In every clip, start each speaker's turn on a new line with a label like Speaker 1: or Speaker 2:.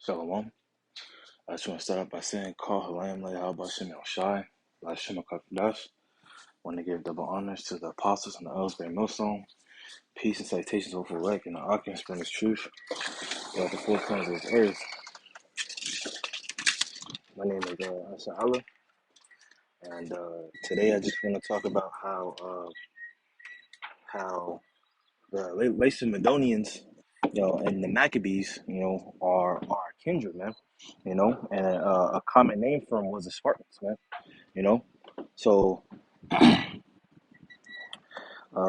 Speaker 1: Shalom. I just want to start off by saying, Call Halayim Le'al Bashim Shai, Lashem Kakadash. Want to give double honors to the apostles and the elders bearing Millstone. Peace and citations over Lek and the Akim Spring truth. Throughout the four corners of this earth. My name is Asa Allah, and today I just want to talk about how the Lacedaemonians, and the Maccabees, are kindred, man. And a common name for them was the Spartans, man. You know, so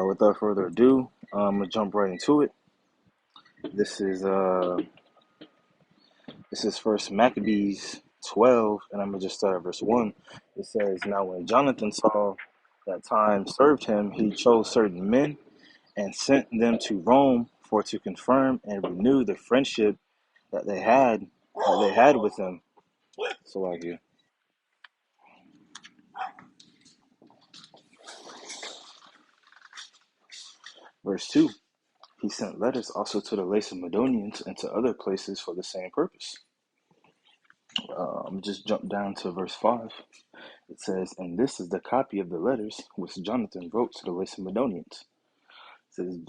Speaker 1: without further ado, I'm gonna jump right into it. This is First Maccabees 12, and I'm gonna just start at verse 1. It says, "Now when Jonathan saw that time served him, he chose certain men and sent them to Rome for to confirm and renew the friendship that they had with them." So like you. Verse 2. He sent letters also to the Lacedaemonians and to other places for the same purpose. Just jump down to verse 5. It says, "And this is the copy of the letters which Jonathan wrote to the Lacedaemonians." It says,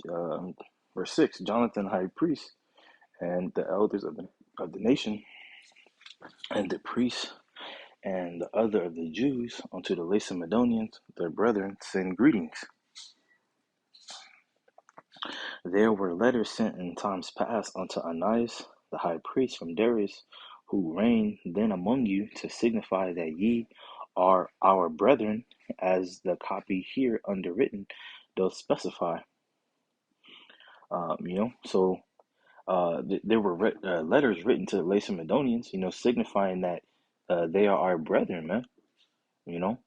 Speaker 1: verse 6, "Jonathan, high priest, and the elders of the nation, and the priests, and the other of the Jews, unto the Lacedaemonians, their brethren, send greetings. There were letters sent in times past unto Ananias, the high priest from Darius, who reigned then among you, to signify that ye are our brethren, as the copy here underwritten doth specify." So there were letters written to the Lacedaemonians, signifying that they are our brethren, man. And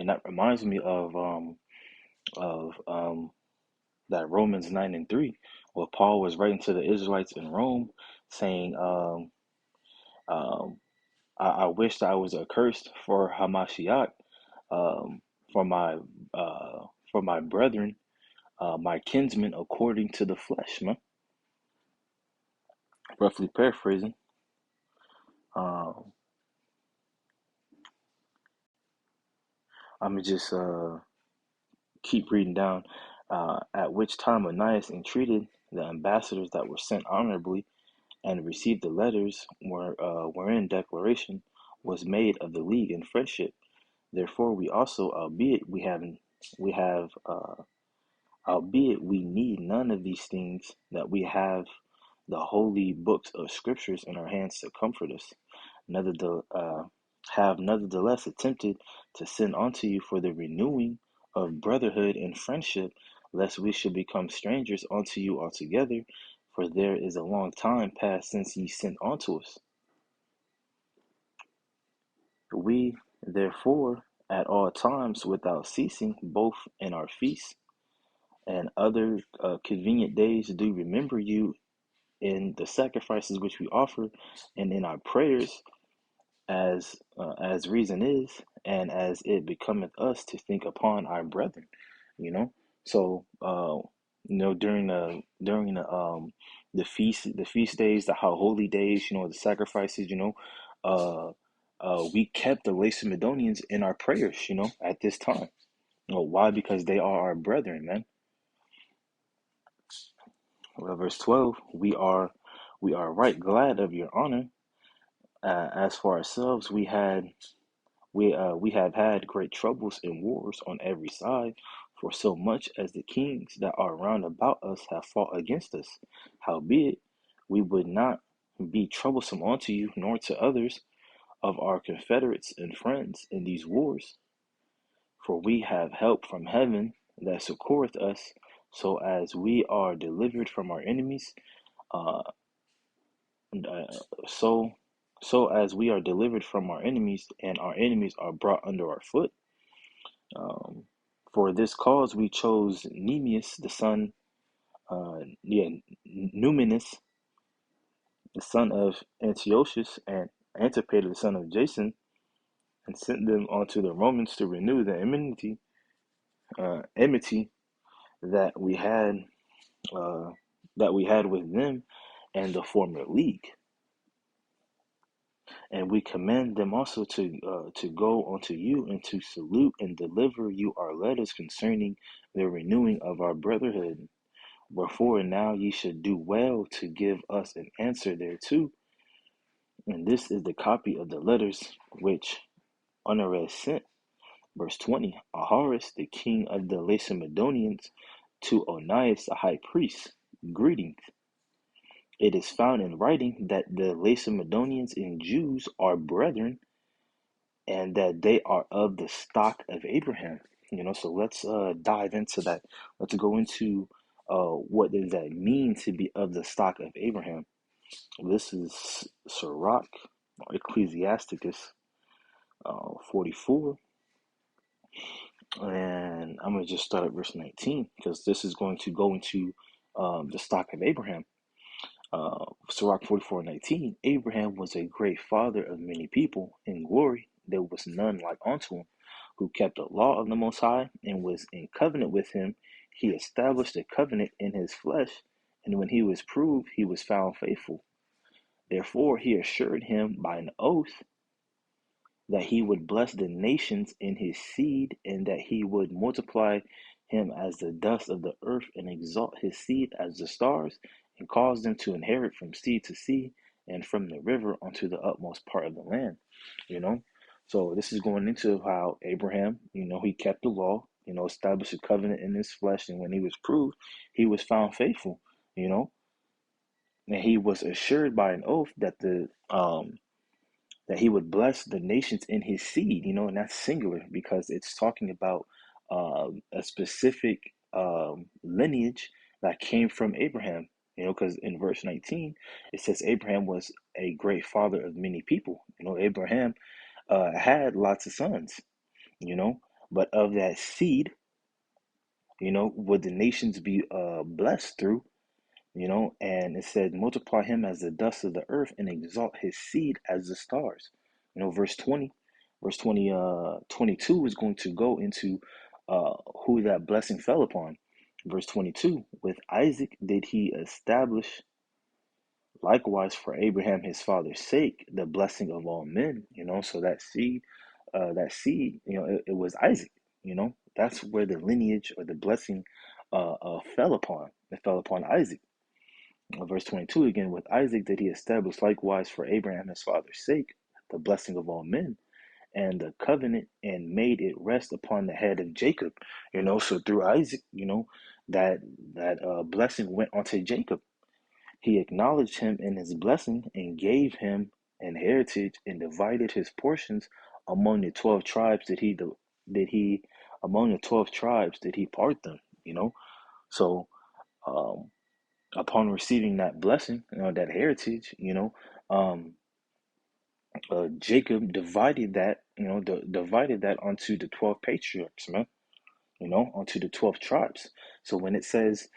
Speaker 1: that reminds me of that Romans 9:3, where Paul was writing to the Israelites in Rome, saying, um, I wish that I was accursed for Hamashiach, um, for my for my brethren, my kinsmen according to the flesh, man. Roughly paraphrasing. I'm gonna just keep reading down. At which time Ananias entreated the ambassadors that were sent honorably and received the letters wherein declaration was made of the league and friendship. Therefore we also, albeit we need none of these things, that we have the holy books of scriptures in our hands to comfort us, have nevertheless attempted to send unto you for the renewing of brotherhood and friendship, lest we should become strangers unto you altogether, for there is a long time past since ye sent unto us. We, therefore, at all times without ceasing, both in our feasts and other convenient days, do remember you in the sacrifices which we offer, and in our prayers, as reason is, and as it becometh us to think upon our brethren. So during the feast days, the holy days, the sacrifices, we kept the Lacedaemonians in our prayers, at this time. Why? Because they are our brethren, man. Well, verse 12, we are right glad of your honor. As for ourselves, we have had great troubles and wars on every side, for so much as the kings that are round about us have fought against us. Howbeit, we would not be troublesome unto you, nor to others of our confederates and friends in these wars. For we have help from heaven that succoureth us, so as we are delivered from our enemies, uh, so as we are delivered from our enemies, and our enemies are brought under our foot. For this cause we chose Nemeus the son, Numinus the son of Antiochus, and Antipater the son of Jason, and sent them unto the Romans to renew the enmity that we had with them and the former league. And we command them also to go unto you and to salute and deliver you our letters concerning the renewing of our brotherhood. Wherefore now ye should do well to give us an answer thereto. And this is the copy of the letters which Honores sent. Verse 20, Aharis, the king of the Lacedaemonians, to Onias, the high priest, greetings. It is found in writing that the Lacedaemonians and Jews are brethren, and that they are of the stock of Abraham. So let's dive into that. Let's go into what does that mean to be of the stock of Abraham. This is Sirach, or Ecclesiasticus 44. And I'm going to just start at verse 19 because this is going to go into the stock of Abraham. Sirach 44:19. Abraham was a great father of many people. In glory there was none like unto him, who kept the law of the Most High and was in covenant with him. He established a covenant in his flesh, and when he was proved, he was found faithful. Therefore he assured him by an oath that he would bless the nations in his seed, and that he would multiply him as the dust of the earth, and exalt his seed as the stars, and cause them to inherit from sea to sea, and from the river unto the utmost part of the land. You know, so this is going into how Abraham, he kept the law, established a covenant in his flesh, and when he was proved, he was found faithful. You know, and he was assured by an oath that he would bless the nations in his seed, and that's singular because it's talking about a specific lineage that came from Abraham, because in verse 19, it says Abraham was a great father of many people. Abraham had lots of sons, you know, but of that seed, would the nations be blessed through? And it said, multiply him as the dust of the earth and exalt his seed as the stars. Verse 20, 22 is going to go into who that blessing fell upon. Verse 22, with Isaac did he establish likewise for Abraham his father's sake the blessing of all men. So that seed, it was Isaac. That's where the lineage or the blessing fell upon. It fell upon Isaac. Verse 22 again, with Isaac did he establish likewise for Abraham his father's sake the blessing of all men and the covenant, and made it rest upon the head of Jacob. So through Isaac, that blessing went onto Jacob. He acknowledged him in his blessing and gave him an heritage and divided his portions among the 12 tribes. Did he among the 12 tribes did he part them? So um, upon receiving that blessing, that heritage, Jacob divided that, divided that onto the 12 patriarchs, man, onto the 12 tribes. So that, when it says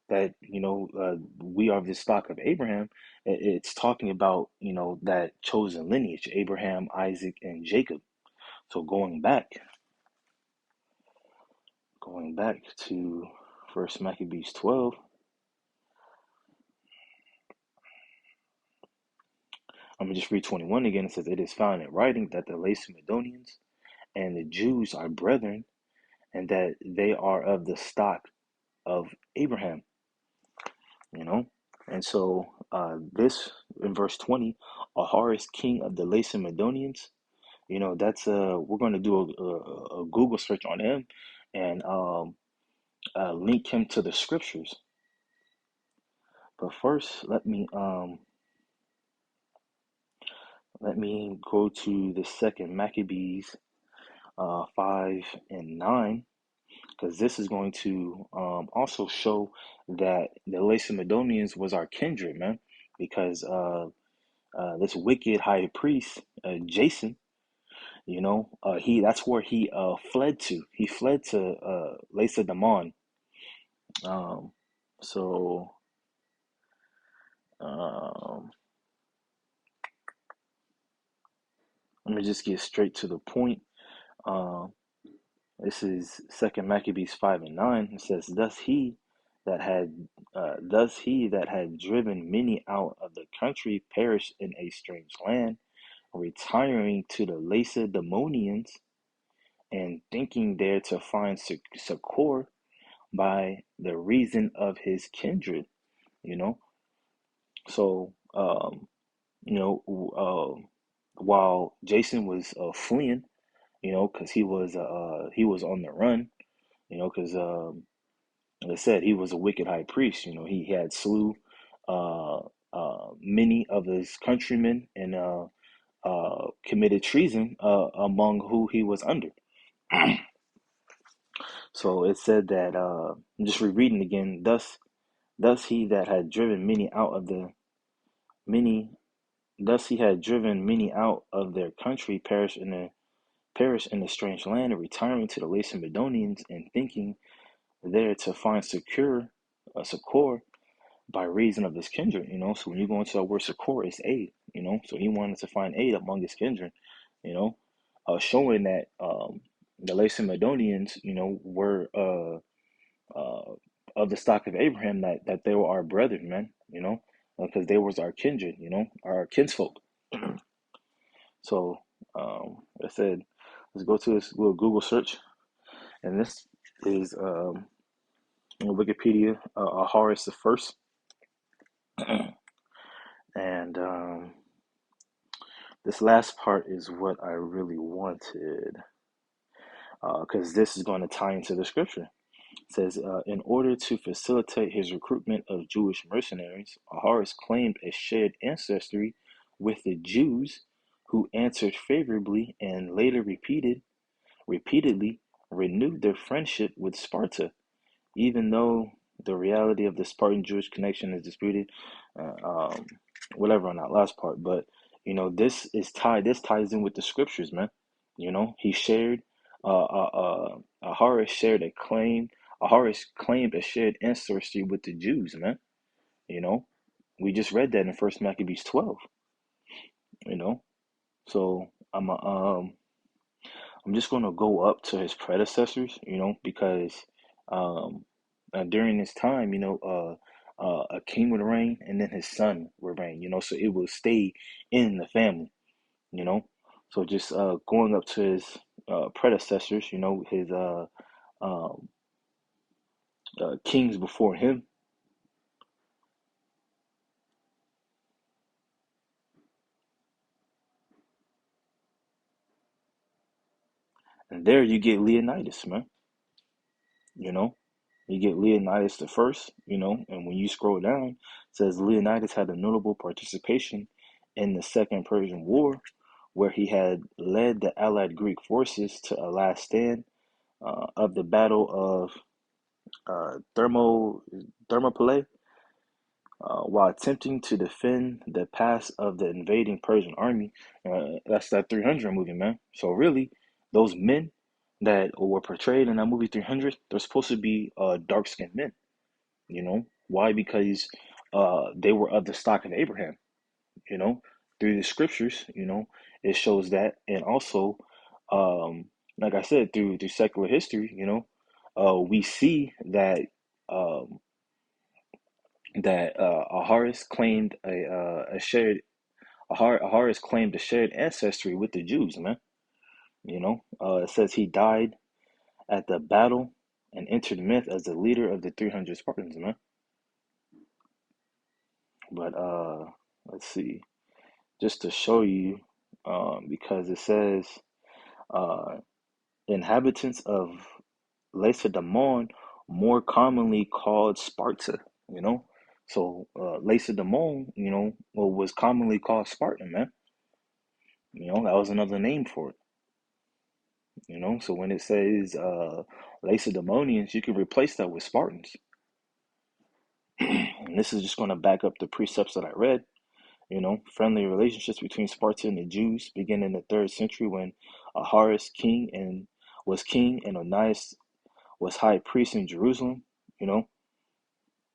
Speaker 1: that, we are the stock of Abraham, it's talking about, that chosen lineage, Abraham, Isaac, and Jacob. So going back to First Maccabees 12. I'm going to just read 21 again. It says, it is found in writing that the Lacedaemonians and the Jews are brethren, and that they are of the stock of Abraham. And so this, in verse 20, Aharis, king of the Lacedaemonians, that's we're going to do a Google search on him and link him to the scriptures. But first, let me go to the second Maccabees 5 and 9, because this is going to also show that the Lacedaemonians was our kindred, man. Because this wicked high priest, Jason, that's where he fled to. He fled to Lacedaemon. Um, so um, let me just get straight to the point. Um, this is Second Maccabees 5 and 9. It says, thus he thus he that had driven many out of the country perished in a strange land, retiring to the Lacedaemonians, and thinking there to find succor by the reason of his kindred. You know, so you know, while Jason was fleeing, because he was on the run, because like I said, he was a wicked high priest. He had slew uh, many of his countrymen and committed treason among who he was under. So it said that I'm just rereading again. Thus he that had driven many out of the many, thus he had driven many out of their country, perished in a strange land, and retiring to the Lacedaemonians, and thinking there to find succor by reason of his kindred. So when you go into that word succor, it's aid. So he wanted to find aid among his kindred, you know, showing that the Lacedaemonians, were uh, of the stock of Abraham, that they were our brethren, man, because they was our kindred, our kinsfolk. So I said, let's go to this little Google search, and this is Wikipedia, Horace the First, and this last part is what I really wanted, because this is going to tie into the scripture. It says, in order to facilitate his recruitment of Jewish mercenaries, Horace claimed a shared ancestry with the Jews, who answered favorably and later repeatedly renewed their friendship with Sparta, even though the reality of the Spartan Jewish connection is disputed. Uh, um, whatever on that last part, but this ties in with the scriptures, man. He shared, Horace shared a claim. Horace claimed a shared ancestry with the Jews, man. You know, we just read that in First Maccabees 12. You know, so I'm just going to go up to his predecessors, because um, during this time, a king would reign and then his son would reign, so it will stay in the family, you know. So just going up to his predecessors, his um, kings before him, and there you get Leonidas, man. You know, you get Leonidas the first, and when you scroll down, it says Leonidas had a notable participation in the Second Persian War, where he had led the allied Greek forces to a last stand of the Battle of Thermopylae, while attempting to defend the pass of the invading Persian army. That's that 300 movie, man. So really, those men that were portrayed in that movie 300, they're supposed to be dark-skinned men. Why? Because they were of the stock of Abraham. You know, through the scriptures, it shows that, and also, like I said, through secular history, we see that um, Horace claimed a shared Horace claimed a shared ancestry with the Jews, man. It says he died at the battle and entered myth as the leader of the 300 Spartans, man. But let's see, just to show you, because it says uh, inhabitants of Lacedaemon, more commonly called Sparta. You know, so Lacedaemon, was commonly called Spartan, man. That was another name for it. So when it says Lacedaemonians, you can replace that with Spartans. And this is just going to back up the precepts that I read. Friendly relationships between Sparta and the Jews begin in the 3rd century when Horace was king and Onias was high priest in Jerusalem. You know,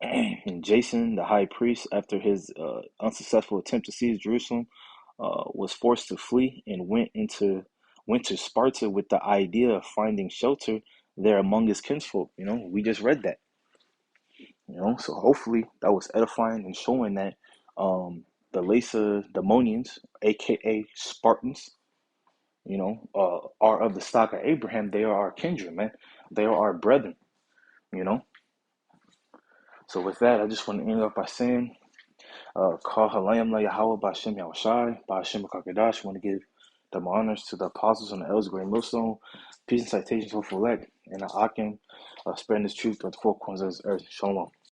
Speaker 1: and Jason, the high priest, after his unsuccessful attempt to seize Jerusalem, was forced to flee and went to Sparta with the idea of finding shelter there among his kinsfolk. We just read that. So hopefully that was edifying and showing that the Lacedaemonians, aka Spartans, are of the stock of Abraham. They are our kindred, man. They are our brethren, you know. So with that, I just want to end up by saying, Call Halayim La Yahweh Ba'Shem Yahushai, Ba'Shem Kakadash. Want to give the honors to the apostles and the elders of Great Millstone. Peace and citations for Fulek and the Akim, spreading this truth to the four corners of this earth. Shalom.